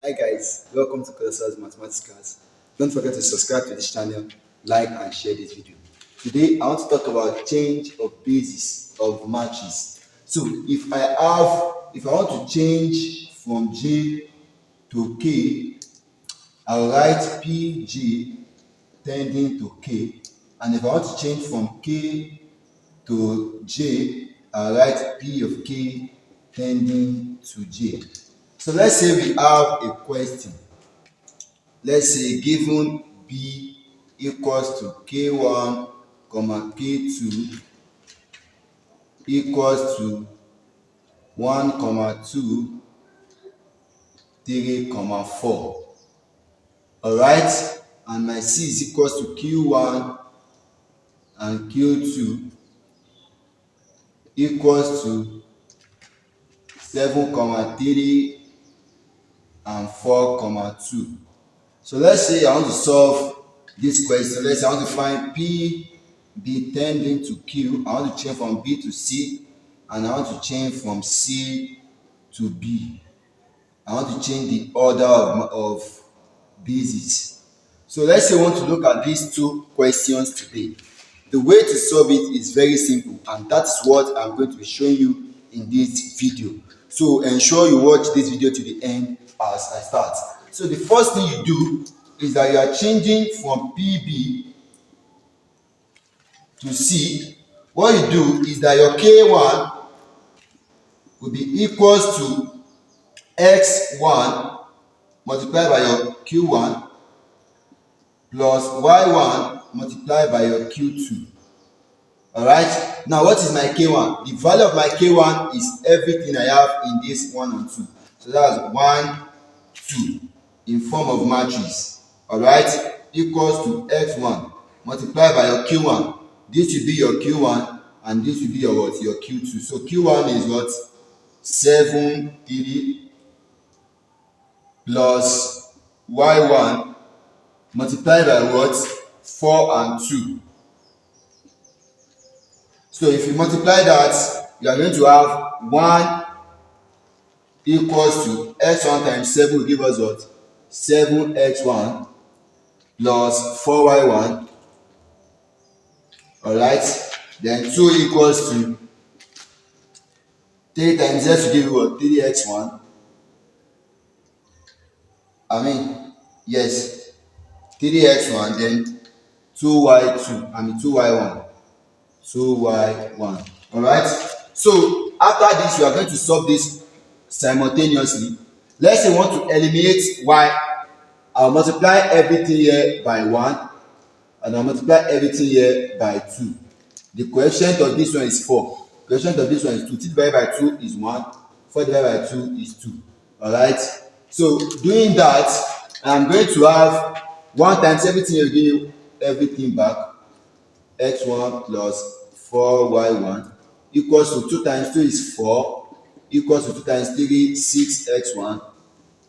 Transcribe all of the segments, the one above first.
Hi guys, welcome to Colossal Mathematics class. Don't forget to subscribe to this channel, like and share this video. Today I want to talk about change of basis of matrices. So if I want to change from J to K, I'll write PJ tending to K, and if I want to change from K to J, I'll write P of K tending to J. So let's say we have a question. Let's say given B equals to K1, K2 equals to 1, 2, 3, 4. Alright, and my C is equals to Q1 and Q2 equals to 7, 3 and 4, 2. So let's say I want to solve this question. Let's say I want to find P B tending to Q. I want to change from B to C, and I want to change from C to B. I want to change the order of bases. So let's say I want to look at these two questions today. The way to solve it is very simple, and that's what I'm going to be showing you in this video. So ensure you watch this video to the end as I start. So the first thing you do is that you are changing from PB to C. What you do is that your K1 will be equals to X1 multiplied by your Q1 plus Y1 multiplied by your Q2. Alright, now what is my K1? The value of my K1 is everything I have in this 1 and 2. So that's 1, 2 in form of matrix. Alright, equals to X1 multiplied by your Q1. This will be your Q1 and this will be your what? Your Q2. So Q1 is what? 7, 3 plus Y1 multiplied by what? 4 and 2. So if you multiply that, you are going to have 1 equals to x1 times 7 will give us what? 7x1 plus 4y1. Alright, then 2 equals to 3 times x will give you what? 3x1. Yes, 3x1, then 2y1. 2y1. Alright, so after this you are going to solve this simultaneously. Let's say we want to eliminate y. I'll multiply everything here by 1 and I'll multiply everything here by 2. The coefficient of this one is 4. Coefficient of this one is 2. 2 divided by 2 is 1. 4 divided by 2 is 2. Alright, so doing that, I'm going to have 1 times everything here will give you everything back. X1 plus 4y1 equals to 2 times 2 is 4 equals to 2 times 3 6x1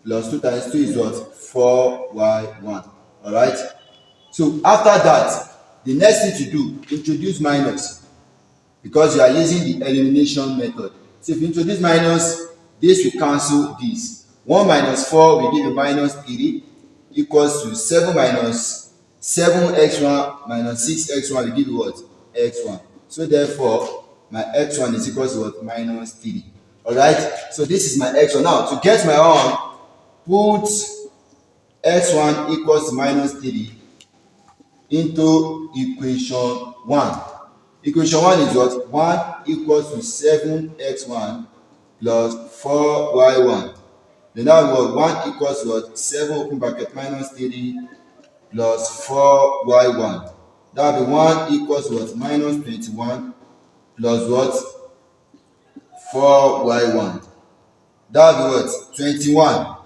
plus 2 times 2 is what? 4y1. Alright, so after that, the next thing to do, introduce minus, because you are using the elimination method. So if you introduce minus, this will cancel this. 1 minus 4 will give you minus 3 equals to 7 minus 7x1 minus 6x1 will give you what? X1. So therefore, my x1 is equal to what? Minus 3. Alright, so this is my x1. Now, to get my own, put x1 equals to minus 3 into equation 1. Equation 1 is what? 1 equals to 7x1 plus 4y1. Then now we got 1 equals to what? 7 open bracket minus 3 plus 4y1. That will be 1 equals to what? Minus 21 plus what? 4y1. That will be what? 21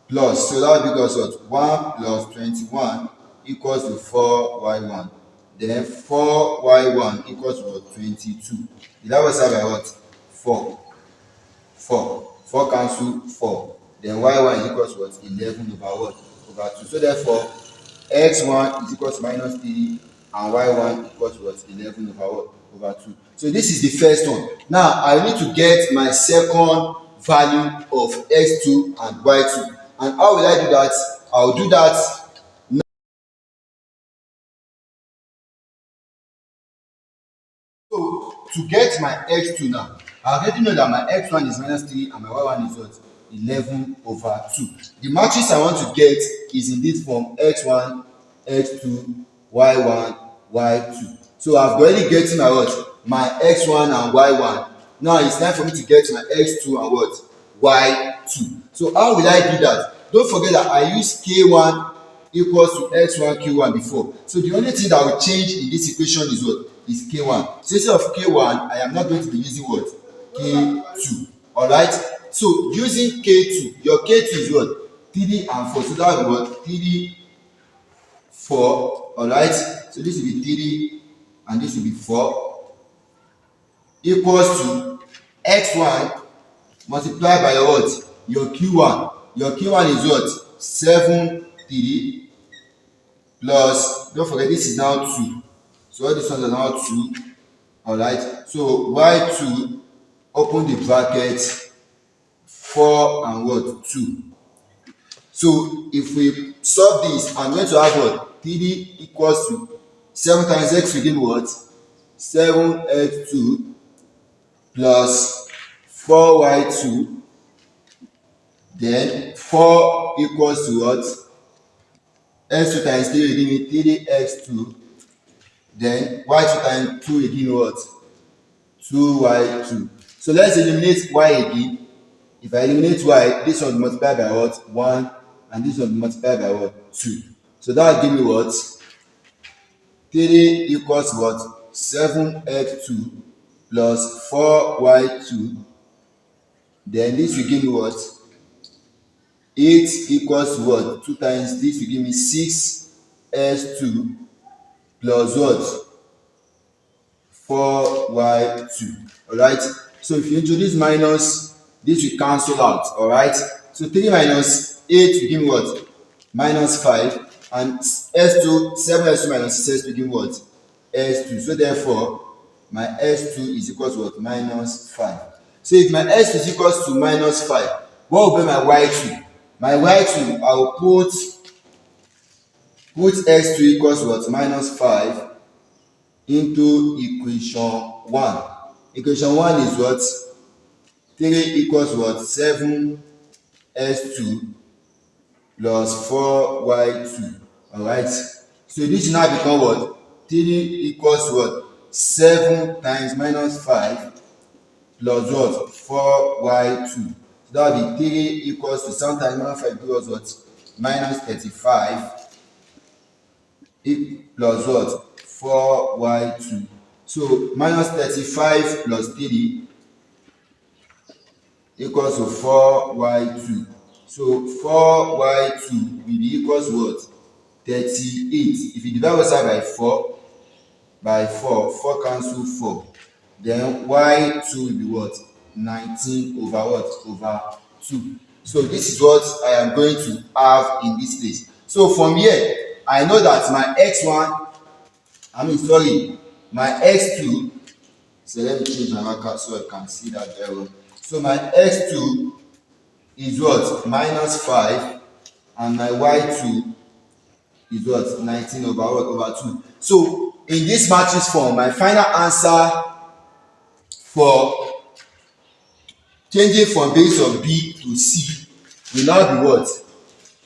plus. So that will be equals to what? 1 plus 21 equals to 4y1. Then 4y1 equals to what? 22. That was by what? 4. 4 cancel 4. Then y1 is equals to what? 11 over what? Over 2. So therefore, x1 is equals to minus 3 and y1 equals to what? 11 over what? Over 2. So this is the first one. Now I need to get my second value of x2 and y2. And how will I do that? I'll do that. So to get my x2 now, I already know that my x1 is minus 3 and my y1 is what? 11 over 2. The matrix I want to get is in this form: x1, x2, y1, y2. So I've already getting my what? My x1 and y1. Now it's time for me to get my x2 and what? Y2. So how will I do that? Don't forget that I use k1 equals to x1 q1 before. So the only thing that will change in this equation is what? Is k1. So instead of k1, I am not going to be using what? K2. Alright? So using k2, your k2 is what? 3 and 4. So that will be what? 3, 4. Alright? So this will be 3 and this will be 4 equals to x1 multiplied by your what? Your q1. Your q1 is what? 7, 3 plus, don't forget this is now 2. So all these ones are now 2. Alright, so y2, open the bracket, 4 and what? 2. So if we solve this, I'm going to have what? 3 equals to 7 times x will give me what? 7x2 plus 4y2, then 4 equals to what? x2 times 3 will give me 3x2, then y2 times 2 will give me what? 2y2. So let's eliminate y again. If I eliminate y, this one multiplied by what? 1, and this one multiplied by what? 2. So that will give me what? 3 equals what? 7x2 plus 4y2. Then this will give me what? 8 equals to what? 2 times this will give me 6s2 plus what? 4y2. Alright, so if you introduce minus, this will cancel out. Alright, so 3 minus 8 will give me what? Minus 5, and s2, 7s2 minus 6s2 will give me what? s2. So therefore my s2 is equal to what? Minus 5. So if my s2 is equal to minus 5, what will be my y2? My y2, I will put s2 equals to what? Minus 5 into equation 1. Equation 1 is what? 3 equals what? 7s2 plus 4y2. Alright, so this will now become what? 3 equals what? 7 times minus 5 plus what? 4y2. So that will be 3 equals to 7 times minus 5 equals what? Minus 35 plus what? 4y2. So minus 35 plus 3 equals to 4y2. So 4y2 will be equals to what? 38. If you divide both sides by 4 cancel 4. Then y2 will be what? 19 over what? Over 2. So this is what I am going to have in this place. So from here, I know that my x1, my x2, so let me change my marker so I can see that very well. So my x2 is what? Minus 5, and my y2 is what? 19 over what? Over 2. So in this matrix form, my final answer for changing from base of B to C will now be what?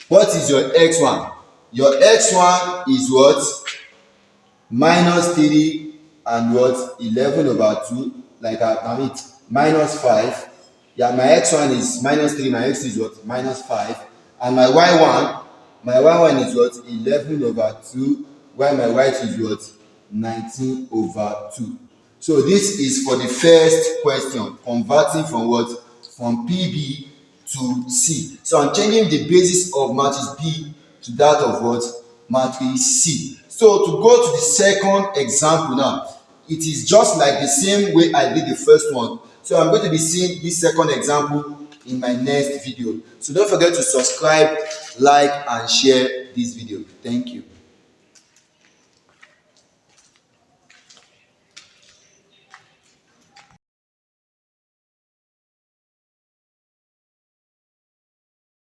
What is your x1? Your x1 is what? Minus 3 and what? 11 over 2. Like I mean, minus 5. Yeah, my x1 is minus 3, my x2 is what? Minus 5. And my y1 is what? 11 over 2, while my y2 is what? 19 over 2. So this is for the first question, converting from what? From PB to C. So I'm changing the basis of matrix B to that of what? Matrix C. So to go to the second example now, it is just like the same way I did the first one. So I'm going to be seeing this second example in my next video. So don't forget to subscribe, like, and share this video. Thank you.